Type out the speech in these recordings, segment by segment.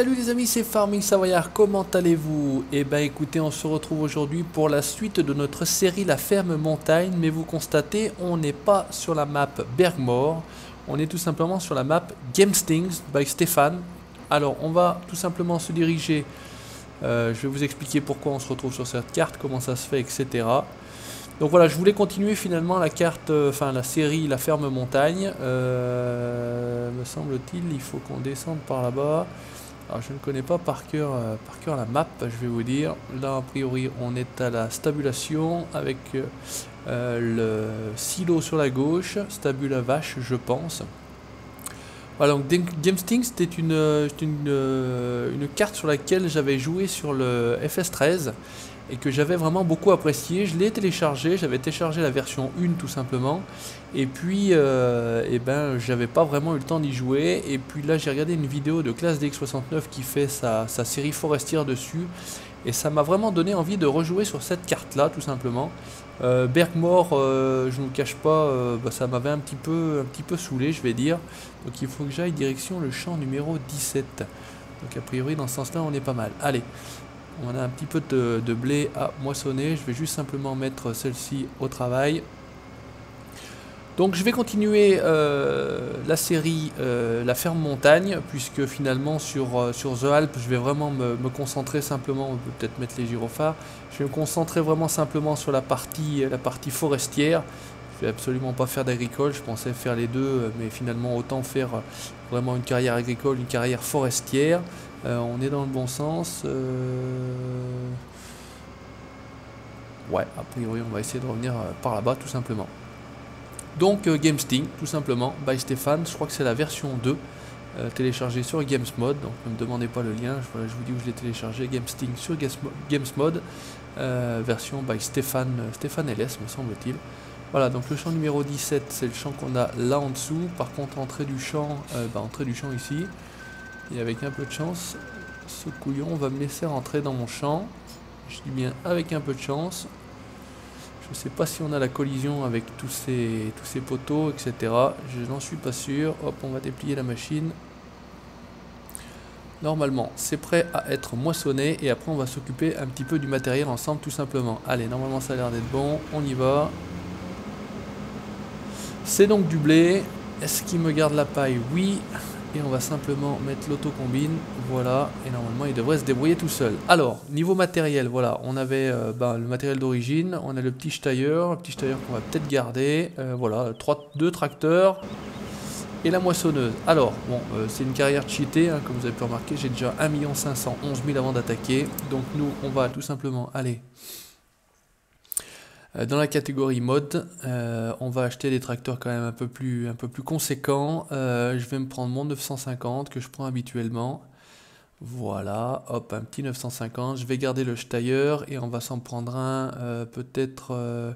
Salut les amis, c'est Farming Savoyard, comment allez-vous? Eh ben écoutez, on se retrouve aujourd'hui pour la suite de notre série La Ferme Montagne, mais vous constatez, on n'est pas sur la map Bergmore, on est tout simplement sur la map Gamestings by Stéphane. Alors on va tout simplement se diriger, je vais vous expliquer pourquoi on se retrouve sur cette carte, comment ça se fait, etc. Donc voilà, je voulais continuer finalement la carte, enfin la série La Ferme Montagne. Me semble-t-il, il faut qu'on descende par là-bas. Alors je ne connais pas par cœur la map, je vais vous dire. Là, a priori, on est à la stabulation avec le silo sur la gauche, stabule à vache, je pense. Voilà, donc Gamesting, c'était une carte sur laquelle j'avais joué sur le FS13 et que j'avais vraiment beaucoup apprécié. Je l'ai téléchargé, j'avais téléchargé la version 1 tout simplement, et puis eh ben, j'avais pas vraiment eu le temps d'y jouer. Et puis là, j'ai regardé une vidéo de Classe DX69 qui fait sa série forestière dessus, et ça m'a vraiment donné envie de rejouer sur cette carte là tout simplement. Bergmore, je ne vous cache pas, bah, ça m'avait un petit peu saoulé, je vais dire. Donc il faut que j'aille direction le champ numéro 17. Donc a priori dans ce sens là on est pas mal. Allez, on a un petit peu de blé à moissonner, je vais juste simplement mettre celle-ci au travail. Donc je vais continuer la série La Ferme Montagne, puisque finalement sur The Alps je vais vraiment me concentrer simplement, on peut peut-être mettre les gyrophares, je vais me concentrer vraiment simplement sur la partie forestière. Je vais absolument pas faire d'agricole, je pensais faire les deux, mais finalement autant faire vraiment une carrière agricole, une carrière forestière. On est dans le bon sens. Ouais, a priori on va essayer de revenir par là-bas tout simplement. Donc Gamesting, tout simplement, by Stéphane, je crois que c'est la version 2, téléchargée sur GamesMod, donc ne me demandez pas le lien, je vous dis où je l'ai téléchargé, Gamesting sur GamesMod, version by Stéphane LS me semble-t-il. Voilà, donc le champ numéro 17, c'est le champ qu'on a là en dessous, par contre entrée du champ ici, et avec un peu de chance, ce couillon va me laisser rentrer dans mon champ, je dis bien avec un peu de chance. Je ne sais pas si on a la collision avec tous ces poteaux, etc. Je n'en suis pas sûr. Hop, on va déplier la machine. Normalement, c'est prêt à être moissonné. Et après, on va s'occuper un petit peu du matériel ensemble, tout simplement. Allez, normalement, ça a l'air d'être bon. On y va. C'est donc du blé. Est-ce qu'il me garde la paille? Oui. Et on va simplement mettre l'autocombine, voilà, et normalement il devrait se débrouiller tout seul. Alors, niveau matériel, voilà, on avait le matériel d'origine, on a le petit Steyr qu'on va peut-être garder, voilà, 2 tracteurs et la moissonneuse. Alors, bon, c'est une carrière cheatée, hein, comme vous avez pu remarquer, j'ai déjà 1 511 000 avant d'attaquer, donc nous, on va tout simplement aller dans la catégorie mode, on va acheter des tracteurs quand même un peu plus conséquents. Je vais me prendre mon 950 que je prends habituellement. Voilà, hop, un petit 950. Je vais garder le Steyr et on va s'en prendre un, peut-être...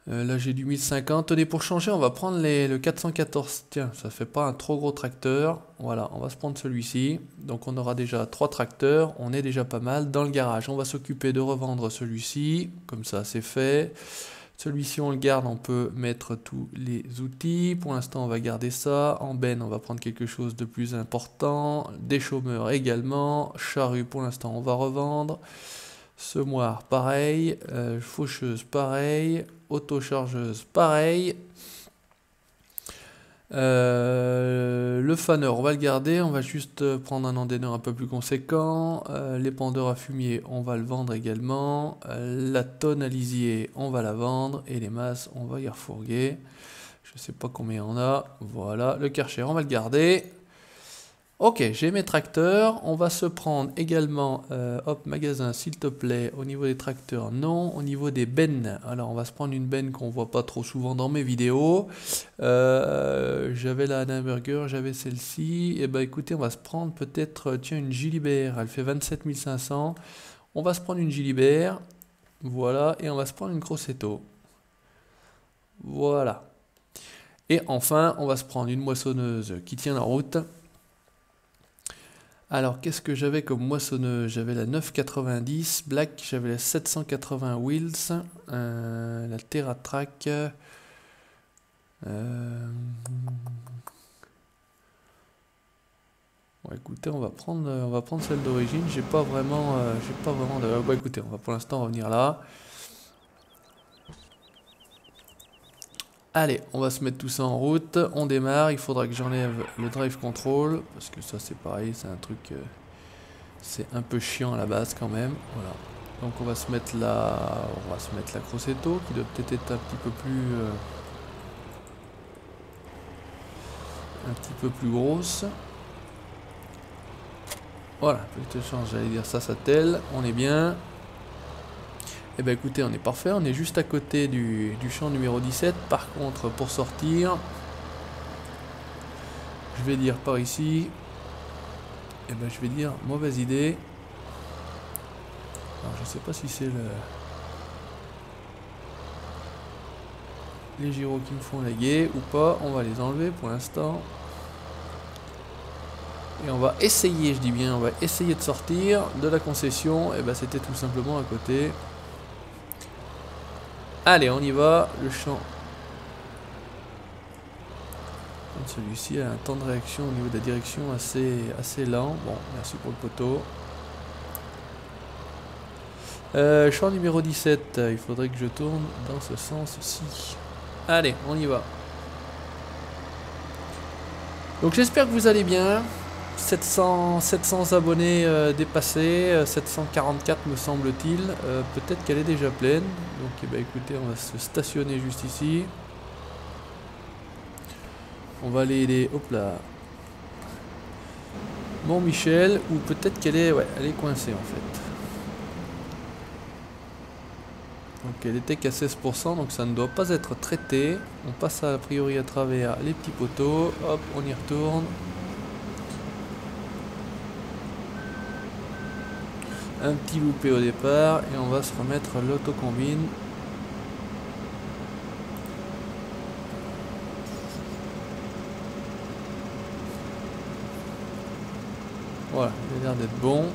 là j'ai du 1050. Tenez, pour changer, on va prendre le 414. Tiens, ça fait pas un trop gros tracteur. Voilà, on va se prendre celui-ci. Donc on aura déjà 3 tracteurs. On est déjà pas mal dans le garage. On va s'occuper de revendre celui-ci. Comme ça, c'est fait. Celui-ci, on le garde. On peut mettre tous les outils. Pour l'instant, on va garder ça. En benne, on va prendre quelque chose de plus important. Des chômeurs également. Charrue, pour l'instant, on va revendre. Semoir, pareil. Faucheuse, pareil. Autochargeuse, pareil. Le fanner, on va le garder. On va juste prendre un endaineur un peu plus conséquent. L'épandeur à fumier, on va le vendre également. La tonne à lisier, on va la vendre. Et les masses, on va y refourguer. Je sais pas combien on a. Voilà. Le Karcher, on va le garder. Ok, j'ai mes tracteurs. On va se prendre également, hop, magasin, s'il te plaît. Au niveau des tracteurs, non. Au niveau des bennes, alors on va se prendre une benne qu'on voit pas trop souvent dans mes vidéos. J'avais la Hamburger, j'avais celle-ci. Et bah écoutez, on va se prendre peut-être, tiens, une Gilibert. Elle fait 27 500. On va se prendre une Gilibert. Voilà, et on va se prendre une Grosseto. Voilà. Et enfin, on va se prendre une moissonneuse qui tient la route. Alors, qu'est-ce que j'avais comme moissonneuse? J'avais la 990 Black, j'avais la 780 Wheels, la TerraTrack. Bon, écoutez, on va prendre celle d'origine. J'ai pas vraiment de. Bon, écoutez, on va pour l'instant revenir là. Allez, on va se mettre tout ça en route. On démarre. Il faudra que j'enlève le drive control parce que ça, c'est pareil, c'est un truc, c'est un peu chiant à la base quand même. Voilà. Donc on va se mettre la Crossetto qui doit peut-être être un petit peu plus grosse. Voilà, petite chance, j'allais dire ça telle, on est bien. Et ben écoutez, on est parfait, on est juste à côté du champ numéro 17. Par contre, pour sortir, je vais dire par ici. Et ben je vais dire mauvaise idée. Alors je sais pas si c'est les gyros qui me font laguer ou pas, on va les enlever pour l'instant. Et on va essayer, je dis bien, on va essayer de sortir de la concession. Et ben c'était tout simplement à côté. Allez, on y va. Le champ. Celui-ci a un temps de réaction au niveau de la direction assez lent. Bon, merci pour le poteau. Champ numéro 17. Il faudrait que je tourne dans ce sens-ci. Allez, on y va. Donc j'espère que vous allez bien. 700 abonnés dépassés, 744 me semble-t-il. Peut-être qu'elle est déjà pleine. Donc eh ben, écoutez, on va se stationner juste ici. On va aller aider, hop là, Mont-Michel, ou peut-être qu'elle est, ouais, elle est coincée en fait. Donc elle était qu'à 16%, donc ça ne doit pas être traité. On passe a priori à travers les petits poteaux, hop, on y retourne. Un petit loupé au départ et on va se remettre l'autocombine. Voilà, il a l'air d'être bon.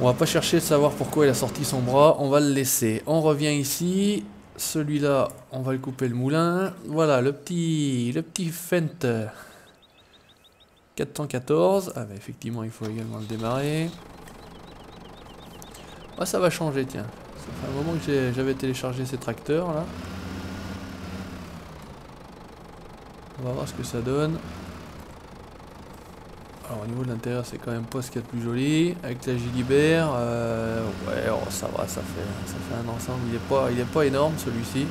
On va pas chercher à savoir pourquoi il a sorti son bras, on va le laisser. On revient ici. Celui-là, on va le couper le moulin. Voilà, le petit Fendt 414. Ah bah effectivement, il faut également le démarrer. Ah, ça va changer, tiens. Ça fait un moment que j'avais téléchargé ces tracteurs là. On va voir ce que ça donne. Alors au niveau de l'intérieur, c'est quand même pas ce qu'il y a de plus joli. Avec la Gilibert, ouais, oh, ça va, ça fait un ensemble. Il est pas énorme celui-ci.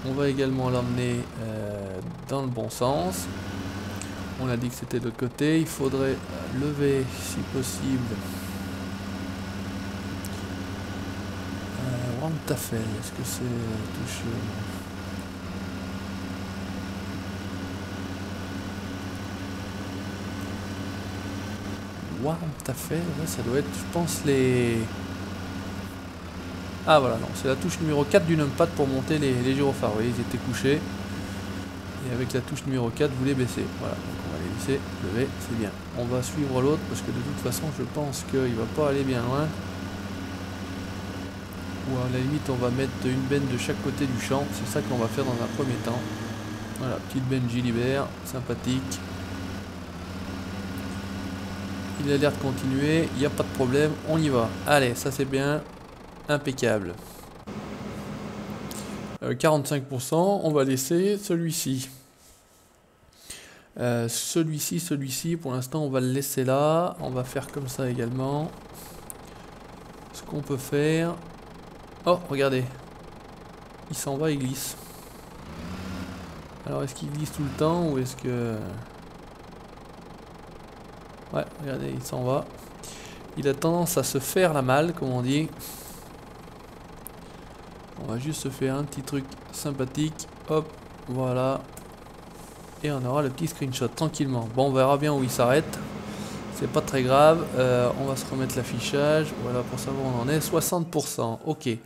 On va également l'emmener dans le bon sens. On a dit que c'était de l'autre côté. Il faudrait lever, si possible. Wantafel, est-ce que c'est touche Wantafel, ouais, ça doit être, je pense, les... Ah voilà, non, c'est la touche numéro 4 du numpad pour monter les gyrophares. Vous voyez, ils étaient couchés. Et avec la touche numéro 4, vous les baissez. Voilà, donc on va les laisser lever, c'est bien. On va suivre l'autre parce que de toute façon, je pense qu'il va pas aller bien loin. Ou à la limite, on va mettre une benne de chaque côté du champ. C'est ça qu'on va faire dans un premier temps. Voilà, petite benne Gilibert, sympathique. Il a l'air de continuer, il n'y a pas de problème, on y va. Allez, ça c'est bien, impeccable. 45%, on va laisser celui-ci. Celui-ci, pour l'instant on va le laisser là. On va faire comme ça également. Ce qu'on peut faire... Oh, regardez. Il s'en va, il glisse. Alors est-ce qu'il glisse tout le temps ou est-ce que... Ouais, regardez, il s'en va. Il a tendance à se faire la malle, comme on dit. On va juste se faire un petit truc sympathique. Hop, voilà. Et on aura le petit screenshot tranquillement. Bon, on verra bien où il s'arrête. C'est pas très grave. On va se remettre l'affichage. Voilà, pour savoir où on en est. 60%. Ok. Et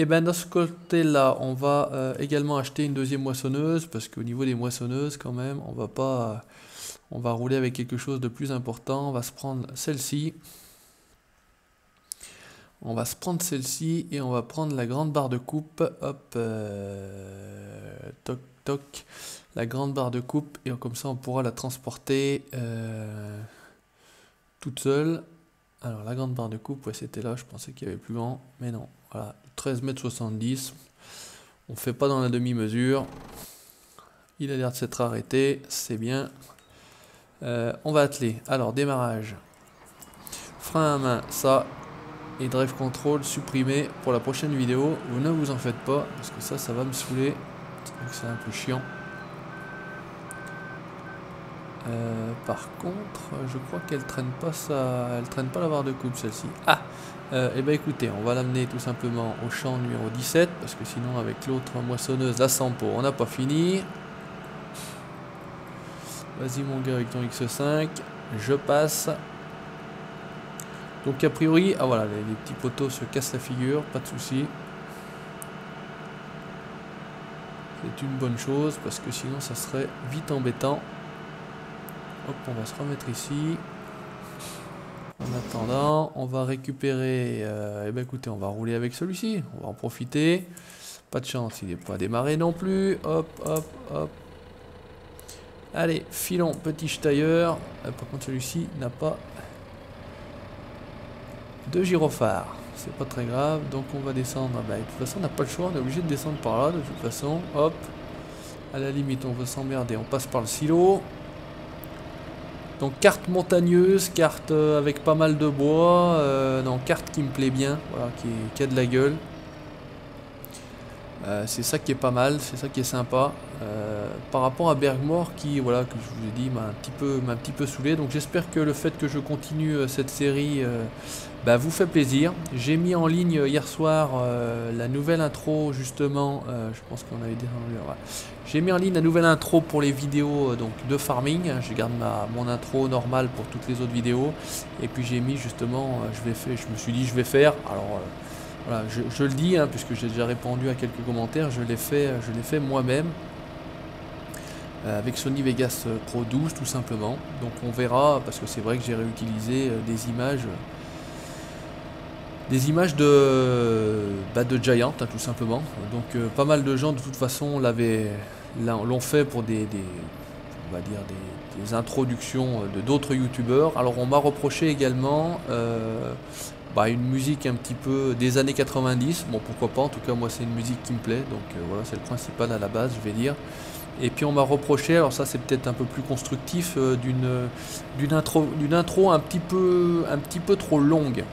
ben de ce côté-là, on va également acheter une deuxième moissonneuse. Parce qu'au niveau des moissonneuses, quand même, on va pas... On va rouler avec quelque chose de plus important. On va se prendre celle-ci. On va se prendre celle-ci et on va prendre la grande barre de coupe. Hop, toc toc, la grande barre de coupe et comme ça on pourra la transporter toute seule. Alors la grande barre de coupe, ouais c'était là, je pensais qu'il y avait plus grand, mais non. Voilà, 13,70 m. On fait pas dans la demi-mesure. Il a l'air de s'être arrêté, c'est bien. On va atteler. Alors démarrage. Frein à main, ça. Et drive control supprimé pour la prochaine vidéo. Vous ne vous en faites pas, parce que ça va me saouler. C'est un peu chiant. Par contre, je crois qu'elle traîne pas ça. Elle traîne pas la barre de coupe celle-ci. Ah et ben écoutez, on va l'amener tout simplement au champ numéro 17, parce que sinon avec l'autre moissonneuse, la Sampo, on n'a pas fini. Vas-y mon gars avec ton X5, je passe. Donc a priori, ah voilà, les petits poteaux se cassent la figure, pas de souci. C'est une bonne chose parce que sinon ça serait vite embêtant. Hop, on va se remettre ici. En attendant, on va récupérer. Eh ben écoutez, on va rouler avec celui-ci. On va en profiter. Pas de chance, il n'est pas démarré non plus. Hop, hop, hop. Allez, filons, petit tailleur. Par contre, celui-ci n'a pas de gyrophare, c'est pas très grave, donc on va descendre. Bah, de toute façon on n'a pas le choix, on est obligé de descendre par là de toute façon. Hop, à la limite on veut s'emmerder, on passe par le silo. Donc carte montagneuse, carte avec pas mal de bois, non, carte qui me plaît bien, voilà, qui a de la gueule. C'est ça qui est pas mal, c'est ça qui est sympa. Par rapport à Bergmore qui, voilà, que je vous ai dit, m'a un petit peu saoulé. Donc j'espère que le fait que je continue cette série bah, vous fait plaisir. J'ai mis en ligne hier soir la nouvelle intro justement. Je pense qu'on avait dit. Ouais. J'ai mis en ligne la nouvelle intro pour les vidéos donc de farming. Je garde mon intro normale pour toutes les autres vidéos. Et puis j'ai mis justement, je me suis dit je vais faire. Alors voilà, je le dis, hein, puisque j'ai déjà répondu à quelques commentaires, je l'ai fait moi-même avec Sony Vegas Pro 12 tout simplement. Donc on verra, parce que c'est vrai que j'ai réutilisé des images de Giant, hein, tout simplement. Donc pas mal de gens de toute façon l'ont fait pour on va dire des introductions de d'autres youtubeurs. Alors on m'a reproché également une musique un petit peu des années 90, bon pourquoi pas, en tout cas moi c'est une musique qui me plaît, donc voilà, c'est le principal à la base, je vais dire. Et puis on m'a reproché, alors ça c'est peut-être un peu plus constructif, d'une intro un petit peu trop longue.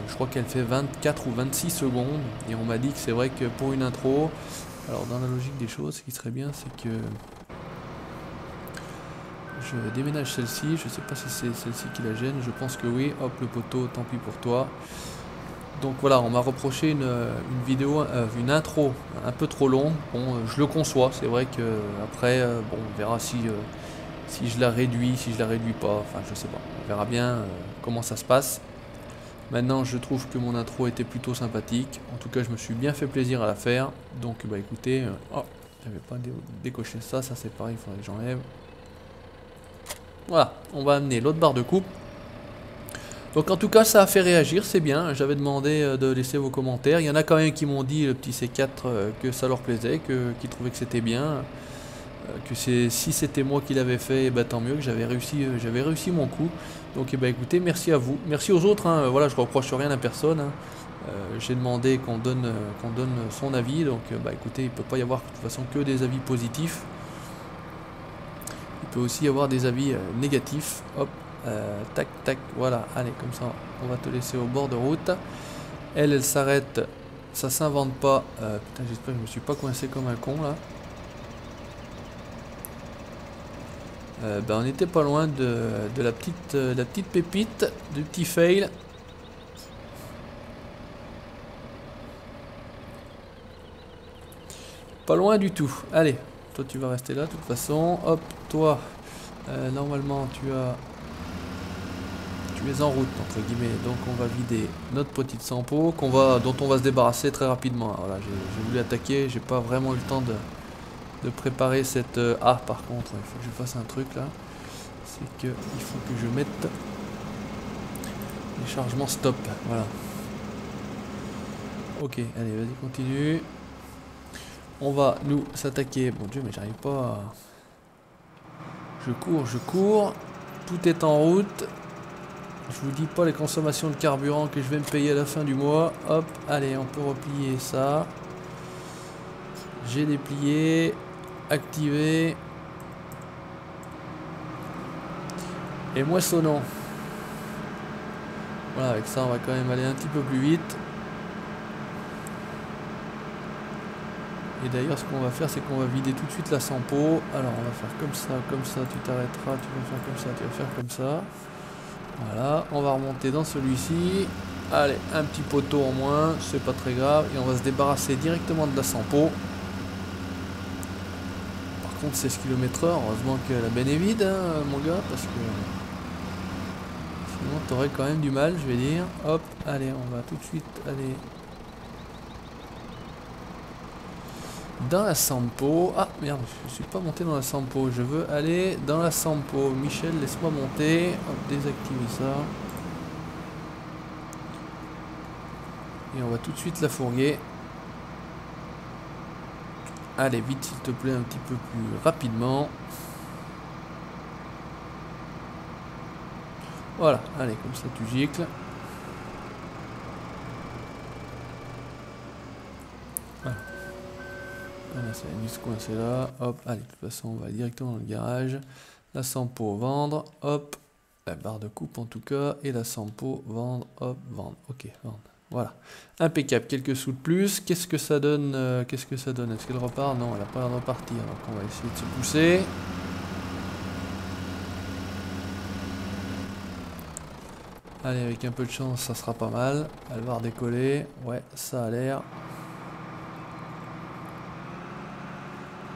Je crois qu'elle fait 24 ou 26 secondes, et on m'a dit que c'est vrai que pour une intro, alors dans la logique des choses, ce qui serait bien c'est que je déménage celle-ci, je sais pas si c'est celle-ci qui la gêne, je pense que oui. Hop, le poteau, tant pis pour toi. Donc voilà, on m'a reproché une vidéo, une intro un peu trop longue. Bon, je le conçois, c'est vrai que après, bon, on verra si je la réduis, si je la réduis pas, enfin je sais pas. On verra bien comment ça se passe. Maintenant, je trouve que mon intro était plutôt sympathique. En tout cas, je me suis bien fait plaisir à la faire. Donc bah écoutez, oh, j'avais pas décoché ça c'est pareil, il faudrait que j'enlève. Voilà, on va amener l'autre barre de coupe. Donc en tout cas ça a fait réagir, c'est bien. J'avais demandé de laisser vos commentaires. Il y en a quand même qui m'ont dit, le petit C4, que ça leur plaisait, qu'ils trouvaient que c'était bien. Si c'était moi qui l'avais fait, bah, tant mieux, que j'avais réussi mon coup. Donc écoutez, merci à vous. Merci aux autres, hein. Voilà, je reproche rien à personne, hein. J'ai demandé qu'on donne son avis. Donc écoutez, il ne peut pas y avoir de toute façon que des avis positifs. Il peut aussi y avoir des avis négatifs. Hop, tac, tac, voilà. Allez, comme ça, on va te laisser au bord de route. Elle s'arrête. Ça s'invente pas. Putain, j'espère que je me suis pas coincé comme un con là. On n'était pas loin de la petite pépite, du petit fail. Pas loin du tout. Allez. Toi tu vas rester là de toute façon. Hop, toi normalement tu es en route entre guillemets. Donc on va vider notre petite sampo dont on va se débarrasser très rapidement. Voilà, j'ai voulu attaquer, j'ai pas vraiment eu le temps de préparer cette... Ah par contre il faut que je fasse un truc là. C'est que il faut que je mette les chargements stop. Voilà. Ok, allez, vas-y, continue. On va nous s'attaquer. Mon Dieu, mais j'arrive pas. Je cours. Tout est en route. Je vous dis pas les consommations de carburant que je vais me payer à la fin du mois. Hop, allez, on peut replier ça. J'ai déplié. Activé. Et moissonnant. Voilà, avec ça, on va quand même aller un petit peu plus vite. Et d'ailleurs, ce qu'on va faire, c'est qu'on va vider tout de suite la sampo. Alors, on va faire comme ça, tu t'arrêteras, tu vas faire comme ça, tu vas faire comme ça. Voilà, on va remonter dans celui-ci. Allez, un petit poteau en moins, c'est pas très grave. Et on va se débarrasser directement de la sampo. Par contre, 16 km/h, heureusement que la benne est vide, hein, mon gars, parce que sinon, t'aurais quand même du mal, je vais dire. Hop, allez, on va tout de suite aller dans la sampo. Ah merde, je suis pas monté dans la sampo. Je veux aller dans la sampo. Michel, laisse-moi monter. Hop, désactiver ça. Et on va tout de suite la fourguer. Allez, vite s'il te plaît, un petit peu plus rapidement. Voilà, allez, comme ça tu gicles. Voilà. Voilà, ça va se coincer là. Hop, allez, de toute façon, on va directement dans le garage. La sampo, vendre. Hop, la barre de coupe en tout cas. Et la sampo, vendre. Hop, vendre. Ok, vendre. Voilà, impeccable, quelques sous de plus. Qu'est-ce que ça donne? Est-ce qu'elle repart? Non, elle n'a pas l'air de repartir. Donc on va essayer de se pousser. Allez, avec un peu de chance, ça sera pas mal. Elle va redécoller. Ouais, ça a l'air.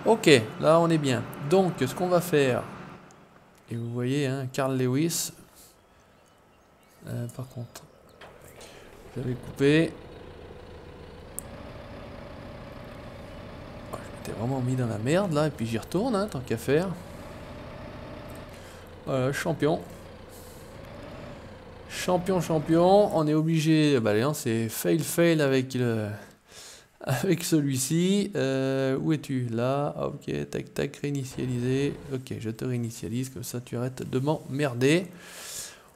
Ok, là on est bien. Donc, ce qu'on va faire... Et vous voyez, hein, Carl Lewis. Par contre... J'avais coupé. Oh, je m'étais vraiment mis dans la merde là, et puis j'y retourne, hein, tant qu'à faire. Voilà, champion. Champion. On est obligé. Bah, allez, c'est fail avec le. Avec celui-ci. Où es-tu? Là. Ok, tac, réinitialiser. Ok, je te réinitialise, comme ça tu arrêtes de m'emmerder.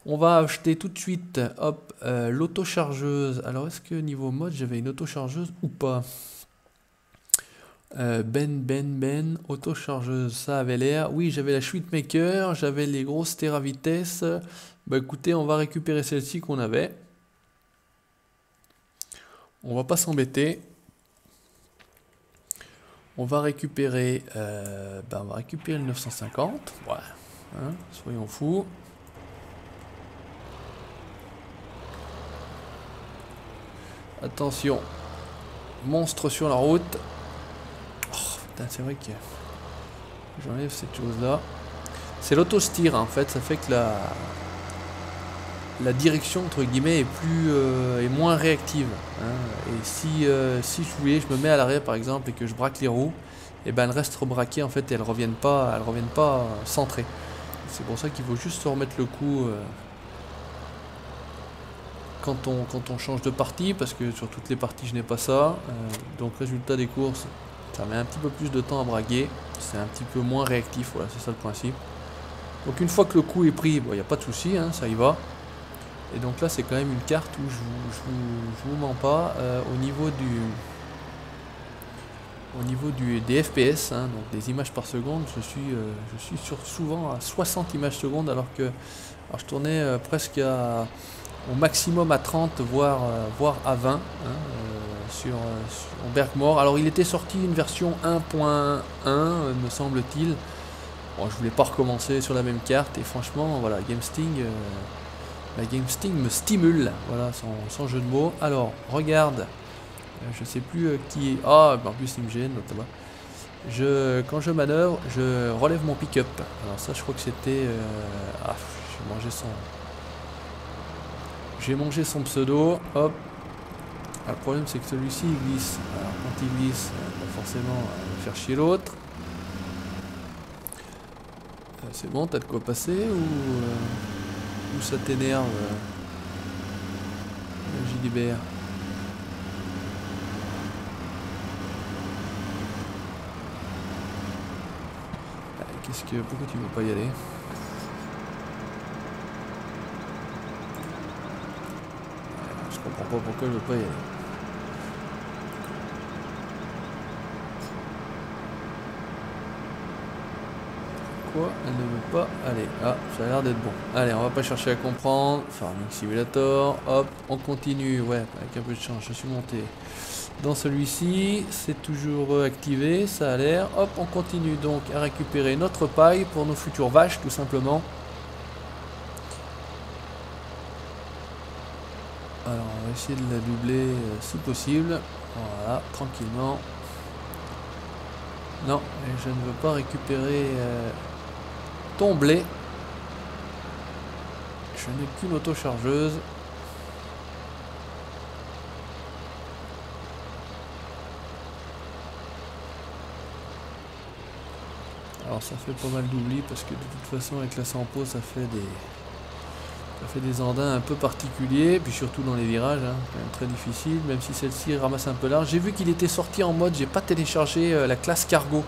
On va acheter tout de suite, hop, l'autochargeuse. Alors, est-ce que niveau mode, j'avais une autochargeuse ou pas? Autochargeuse, ça avait l'air. Oui, j'avais la Schwittmaker, j'avais les grosses TeraVitesse. Bah écoutez, on va récupérer celle-ci qu'on avait. On va pas s'embêter. On va récupérer, on va récupérer le 950. Ouais, hein, soyons fous. Attention, monstre sur la route. Oh, putain, c'est vrai que j'enlève cette chose-là. C'est l'auto-steer, en fait, ça fait que la direction, entre guillemets, est moins réactive. Hein. Et si je me mets à l'arrière, par exemple, et que je braque les roues, et ben elles restent rebraquées, en fait, et elles reviennent pas centrées. C'est pour ça qu'il faut juste se remettre le coup... Quand on change de partie, parce que sur toutes les parties je n'ai pas ça, donc résultat des courses, ça met un petit peu plus de temps à braguer, c'est un petit peu moins réactif, voilà, c'est ça le principe. Donc une fois que le coup est pris, bon, il n'y a pas de souci, hein, ça y va. Et donc là c'est quand même une carte où je vous mens pas, au niveau des FPS, hein, donc des images par seconde, je suis souvent à 60 images secondes, alors que je tournais presque au maximum à 30, voire à 20, hein, sur Bergmore. Alors il était sorti une version 1.1, me semble-t-il. Bon, je voulais pas recommencer sur la même carte, et franchement, voilà, la GameSting me stimule, voilà, sans jeu de mots. Alors, regarde, je sais plus qui est... Ah, en plus il me gêne, notamment. Quand je manœuvre, je relève mon pick-up. Alors ça, je crois que c'était... J'ai mangé son pseudo, hop. Alors, le problème c'est que celui-ci il glisse. Alors quand il glisse, forcément il va faire chier l'autre. C'est bon, t'as de quoi passer ou ça t'énerve, JDBR? Pourquoi tu veux pas y aller? Je comprends pas pourquoi je veux pas y aller. Pourquoi elle ne veut pas aller? Ah, ça a l'air d'être bon. Allez, on va pas chercher à comprendre. Farming Simulator. Hop, on continue. Ouais, avec un peu de chance, je suis monté. Dans celui-ci, c'est toujours activé, ça a l'air. Hop, on continue donc à récupérer notre paille pour nos futures vaches, tout simplement. Alors, on va essayer de la doubler si possible. Voilà, tranquillement. Non, je ne veux pas récupérer ton blé. Je n'ai qu'une auto-chargeuse. Alors ça fait pas mal d'oubli parce que de toute façon avec la Sampo ça fait des andins un peu particuliers, puis surtout dans les virages, hein, quand même très difficile, même si celle-ci ramasse un peu large. J'ai vu qu'il était sorti en mode, j'ai pas téléchargé la classe cargo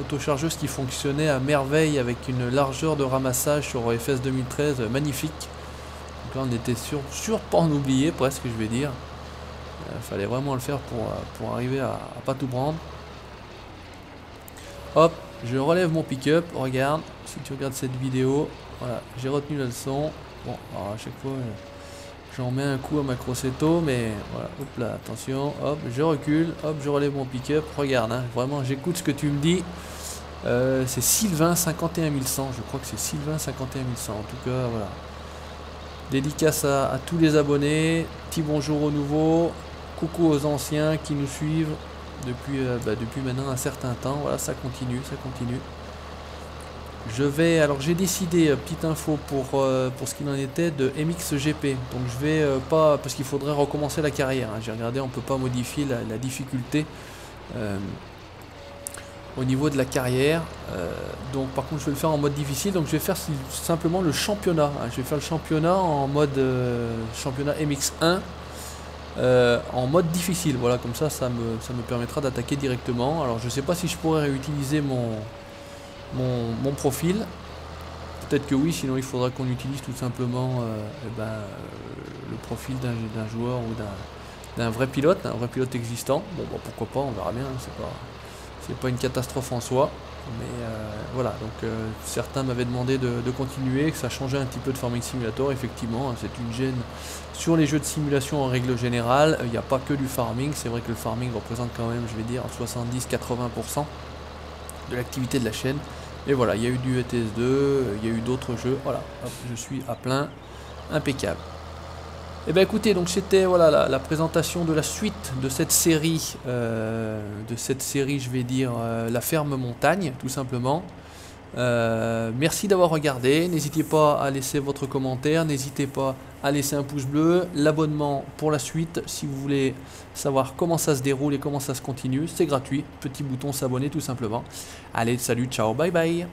autochargeuse qui fonctionnait à merveille avec une largeur de ramassage sur FS 2013 magnifique. Donc là on était sûr pas en oublier presque, je vais dire. Fallait vraiment le faire pour arriver à pas tout prendre. Hop, je relève mon pick-up, regarde, si tu regardes cette vidéo, voilà, j'ai retenu la leçon. Bon, alors à chaque fois, j'en mets un coup à ma Crossetto, mais voilà, hop là, attention, hop, je recule, hop, je relève mon pick-up, regarde, hein, vraiment, j'écoute ce que tu me dis. C'est Sylvain 51100, je crois que c'est Sylvain 51100, en tout cas, voilà. Dédicace à tous les abonnés, petit bonjour aux nouveaux, coucou aux anciens qui nous suivent. Depuis maintenant un certain temps, voilà, ça continue. Alors j'ai décidé, petite info pour ce qu'il en était de MXGP, donc je vais pas, parce qu'il faudrait recommencer la carrière, hein. J'ai regardé, on peut pas modifier la difficulté au niveau de la carrière, donc par contre je vais le faire en mode difficile, donc je vais faire simplement le championnat, hein. Je vais faire le championnat en mode championnat MX1, en mode difficile, voilà, comme ça me permettra d'attaquer directement. Alors je sais pas si je pourrais réutiliser mon profil, peut-être que oui, sinon il faudra qu'on utilise tout simplement le profil d'un joueur ou d'un vrai pilote existant. Bon bah, pourquoi pas, on verra bien, hein, c'est pas une catastrophe en soi. Mais voilà, donc certains m'avaient demandé de continuer, que ça changeait un petit peu de Farming Simulator. Effectivement, c'est une gêne sur les jeux de simulation en règle générale. Il n'y a pas que du farming, c'est vrai que le farming représente quand même, je vais dire, 70-80% de l'activité de la chaîne. Et voilà, il y a eu du ETS2, il y a eu d'autres jeux, voilà, hop, je suis à plein, impeccable. Et bien écoutez, donc c'était voilà la présentation de la suite de cette série, je vais dire la ferme montagne, tout simplement. Merci d'avoir regardé, n'hésitez pas à laisser votre commentaire, n'hésitez pas à laisser un pouce bleu, l'abonnement pour la suite, si vous voulez savoir comment ça se déroule et comment ça se continue, c'est gratuit, petit bouton s'abonner tout simplement. Allez, salut, ciao, bye bye.